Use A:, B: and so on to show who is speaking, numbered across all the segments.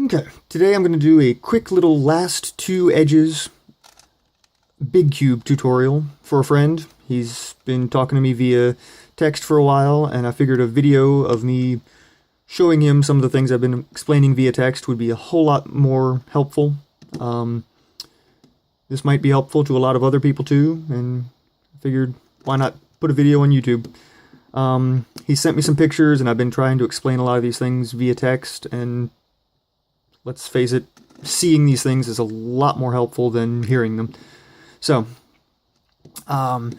A: Okay, today I'm going to do a quick little last two edges big cube tutorial for a friend. He's been talking to me via text for a while, and I figured a video of me showing him some of the things I've been explaining via text would be a whole lot more helpful. This might be helpful to a lot of other people too, and I figured why not put a video on YouTube. He sent me some pictures, and I've been trying to explain a lot of these things via text, and let's face it, seeing these things is a lot more helpful than hearing them. So, I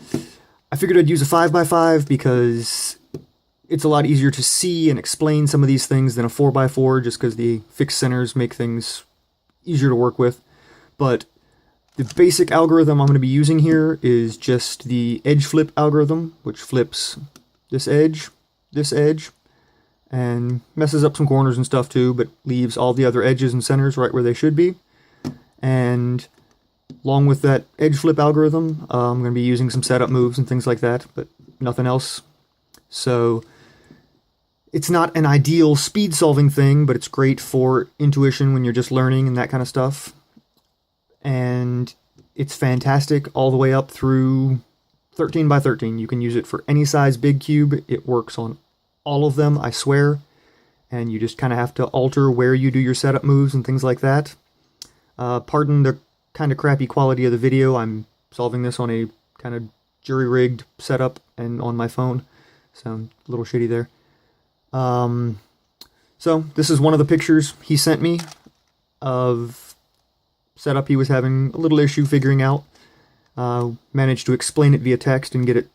A: figured I'd use a 5x5 because it's a lot easier to see and explain some of these things than a 4x4, just because the fixed centers make things easier to work with. But the basic algorithm I'm going to be using here is just the edge flip algorithm, which flips this edge, and messes up some corners and stuff too, but leaves all the other edges and centers right where they should be. And along with that edge flip algorithm, I'm going to be using some setup moves and things like that, but nothing else. So it's not an ideal speed solving thing, but it's great for intuition when you're just learning and that kind of stuff. And it's fantastic all the way up through 13 by 13. You can use it for any size big cube. It works on all of them, I swear. And you just kind of have to alter where you do your setup moves and things like that. Pardon the kind of crappy quality of the video. I'm solving this on a kind of jury-rigged setup and on my phone. So a little shitty there. So this is one of the pictures he sent me of setup he was having a little issue figuring out. Managed to explain it via text and get it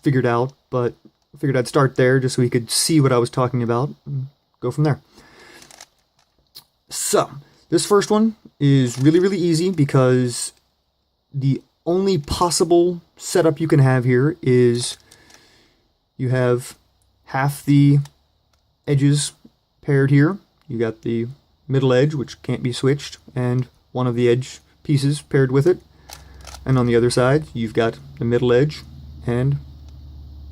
A: figured out, but I figured I'd start there just so he could see what I was talking about and go from there. So, this first one is really, really easy because the only possible setup you can have here is you have half the edges paired here. You got the middle edge, which can't be switched, and one of the edge pieces paired with it. And on the other side, you've got the middle edge and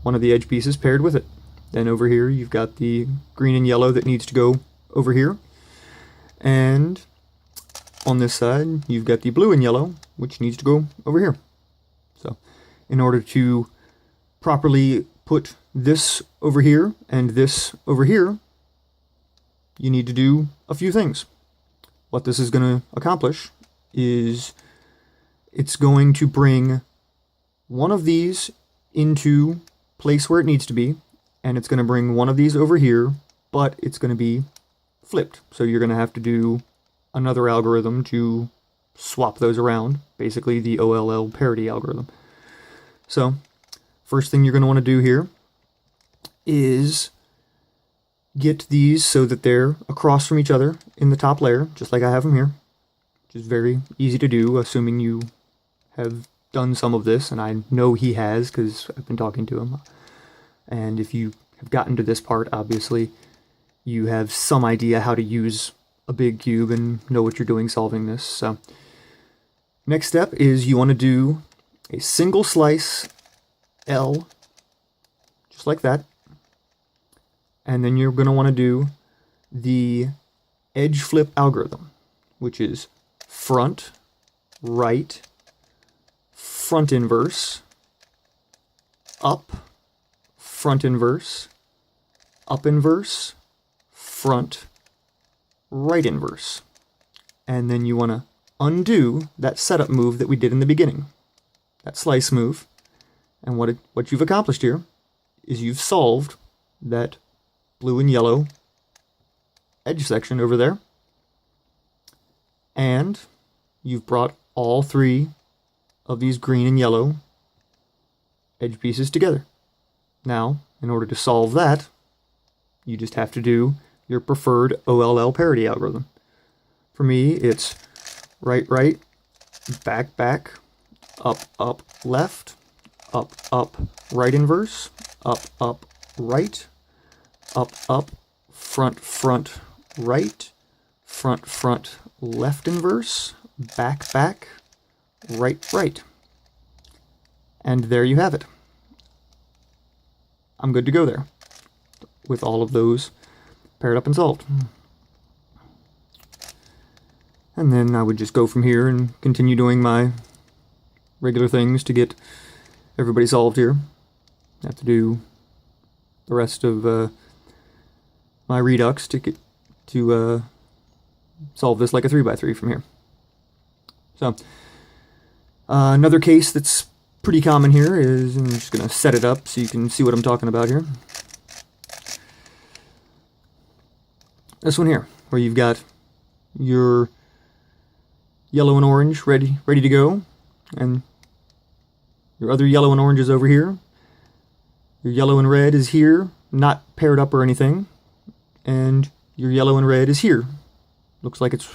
A: one of the edge pieces paired with it. Then over here, you've got the green and yellow that needs to go over here. And on this side, you've got the blue and yellow, which needs to go over here. So, in order to properly put this over here and this over here, you need to do a few things. What this is going to accomplish is it's going to bring one of these into place where it needs to be, and it's going to bring one of these over here, but it's going to be flipped. So you're going to have to do another algorithm to swap those around, basically the OLL parity algorithm. So first thing you're going to want to do here is get these so that they're across from each other in the top layer, just like I have them here, which is very easy to do, assuming you have done some of this, and I know he has because I've been talking to him. And if you have gotten to this part, obviously, you have some idea how to use a big cube and know what you're doing solving this. So, next step is you want to do a single slice L, just like that. And then you're going to want to do the edge flip algorithm, which is front, right, front inverse, up, front inverse, up inverse, front, right inverse. And then you want to undo that setup move that we did in the beginning, that slice move. And what you've accomplished here is you've solved that blue and yellow edge section over there. And you've brought all three of these green and yellow edge pieces together. Now, in order to solve that, you just have to do your preferred OLL parity algorithm. For me, it's right, right, back, back, up, left, up, right inverse, up, right, up, front, right, front, left inverse, back, right. And there you have it. I'm good to go there with all of those paired up and solved. And then I would just go from here and continue doing my regular things to get everybody solved here. I have to do the rest of my redux to get to solve this like a 3x3 from here. So another case that's pretty common here is, I'm just going to set it up so you can see what I'm talking about here. This one here, where you've got your yellow and orange ready to go, and your other yellow and orange is over here. Your yellow and red is here, not paired up or anything, and your yellow and red is here. Looks like it's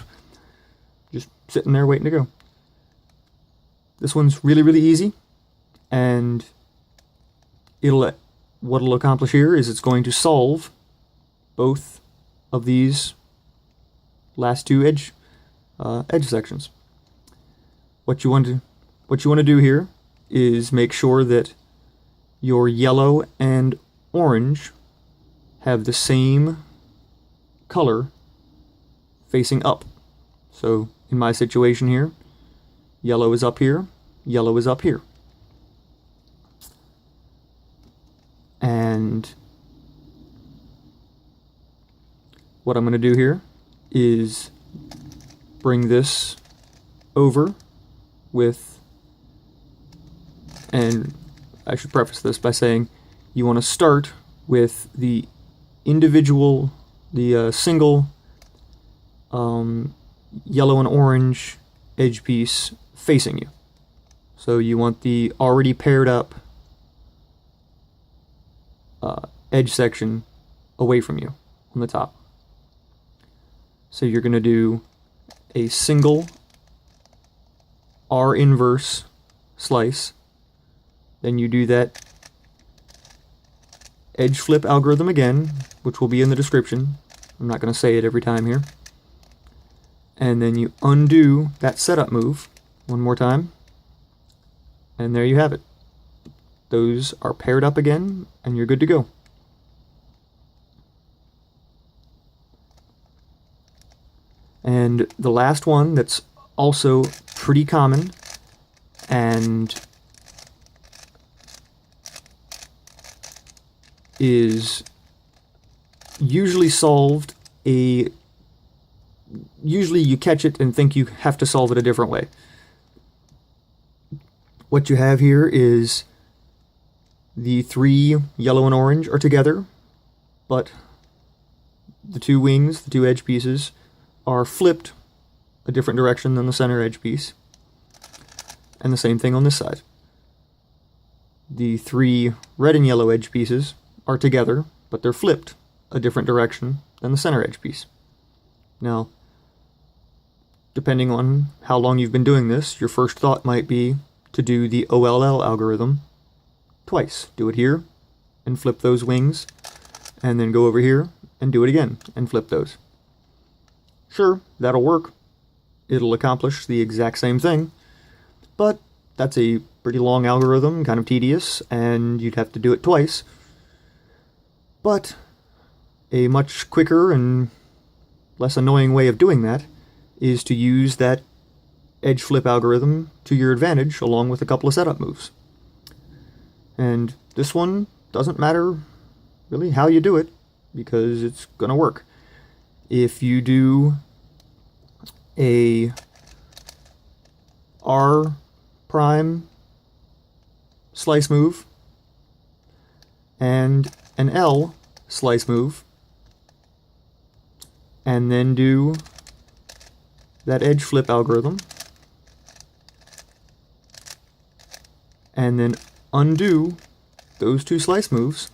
A: just sitting there waiting to go. This one's really, really easy, and what it'll accomplish here is it's going to solve both of these last two edge sections. What you want to do here is make sure that your yellow and orange have the same color facing up. So in my situation here, yellow is up here, yellow is up here. And what I'm going to do here is bring this over with, and I should preface this by saying you want to start with the single yellow and orange edge piece facing you. So you want the already paired up edge section away from you on the top. So you're going to do a single R inverse slice. Then you do that edge flip algorithm again, which will be in the description. I'm not going to say it every time here. And then you undo that setup move one more time. And there you have it. Those are paired up again, and you're good to go. And the last one that's also pretty common and is usually solved usually you catch it and think you have to solve it a different way. What you have here is the three yellow and orange are together, but the two wings, the two edge pieces, are flipped a different direction than the center edge piece. And the same thing on this side. The three red and yellow edge pieces are together, but they're flipped a different direction than the center edge piece. Now, depending on how long you've been doing this, your first thought might be to do the OLL algorithm twice. Do it here and flip those wings, and then go over here and do it again and flip those. Sure, that'll work. It'll accomplish the exact same thing, but that's a pretty long algorithm, kind of tedious, and you'd have to do it twice. But a much quicker and less annoying way of doing that is to use that edge flip algorithm to your advantage along with a couple of setup moves. And this one doesn't matter really how you do it, because it's going to work. If you do a R prime slice move and an L slice move, and then do that edge flip algorithm, and then undo those two slice moves,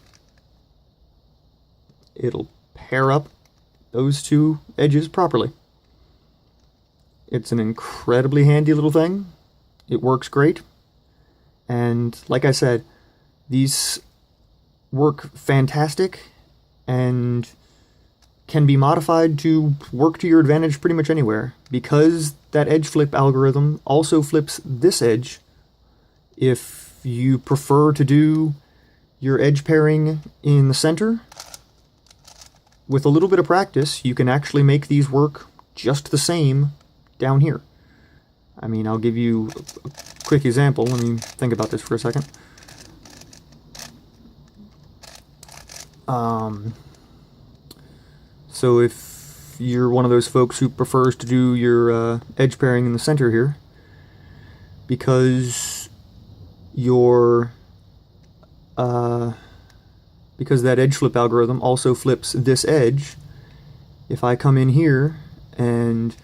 A: it'll pair up those two edges properly. It's an incredibly handy little thing. It works great. And like I said, these work fantastic and can be modified to work to your advantage pretty much anywhere. Because that edge flip algorithm also flips this edge, if you prefer to do your edge pairing in the center, with a little bit of practice, you can actually make these work just the same down here. I mean, I'll give you a quick example. Let me think about this for a second. So if you're one of those folks who prefers to do your edge pairing in the center here, because because that edge flip algorithm also flips this edge, if I come in here and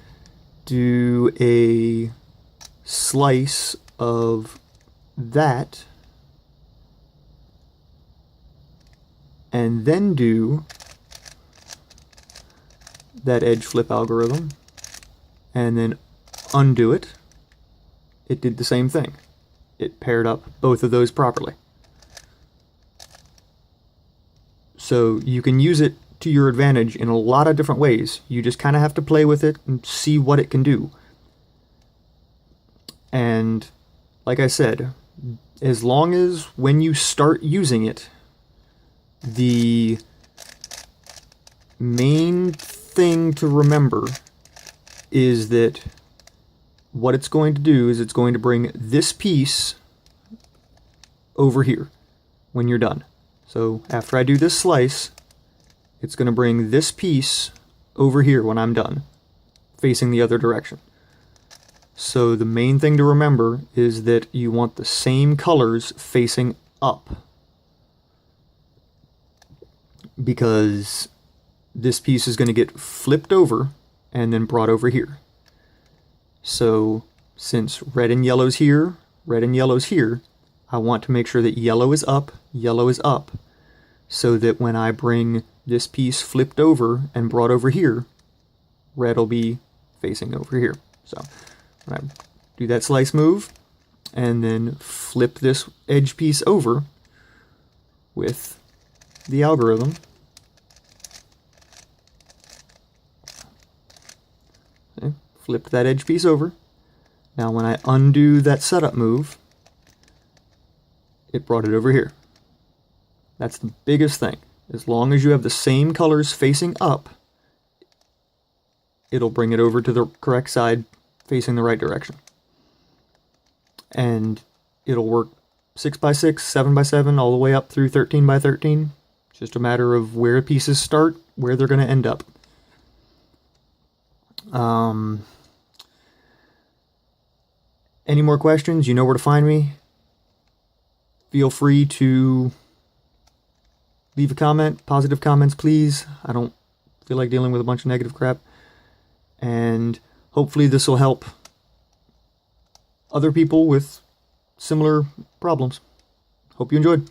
A: do a slice of that, and then do that edge flip algorithm, and then undo it, it did the same thing. It paired up both of those properly. So you can use it to your advantage in a lot of different ways. You just kind of have to play with it and see what it can do. And like I said, as long as when you start using it, the main thing to remember is that what it's going to do is it's going to bring this piece over here when you're done. So after I do this slice, it's going to bring this piece over here when I'm done, facing the other direction. So the main thing to remember is that you want the same colors facing up, because this piece is going to get flipped over and then brought over here. So since red and yellow's here, red and yellow's here, I want to make sure that yellow is up, so that when I bring this piece flipped over and brought over here, red will be facing over here. So when I do that slice move and then flip this edge piece over with the algorithm, okay, flipped that edge piece over. Now when I undo that setup move, it brought it over here. That's the biggest thing. As long as you have the same colors facing up, it'll bring it over to the correct side facing the right direction. And it'll work 6x6, 7x7, all the way up through 13x13. It's just a matter of where pieces start, where they're going to end up. Any more questions? You know where to find me. Feel free to leave a comment. Positive comments, please. I don't feel like dealing with a bunch of negative crap. And hopefully this will help other people with similar problems. Hope you enjoyed.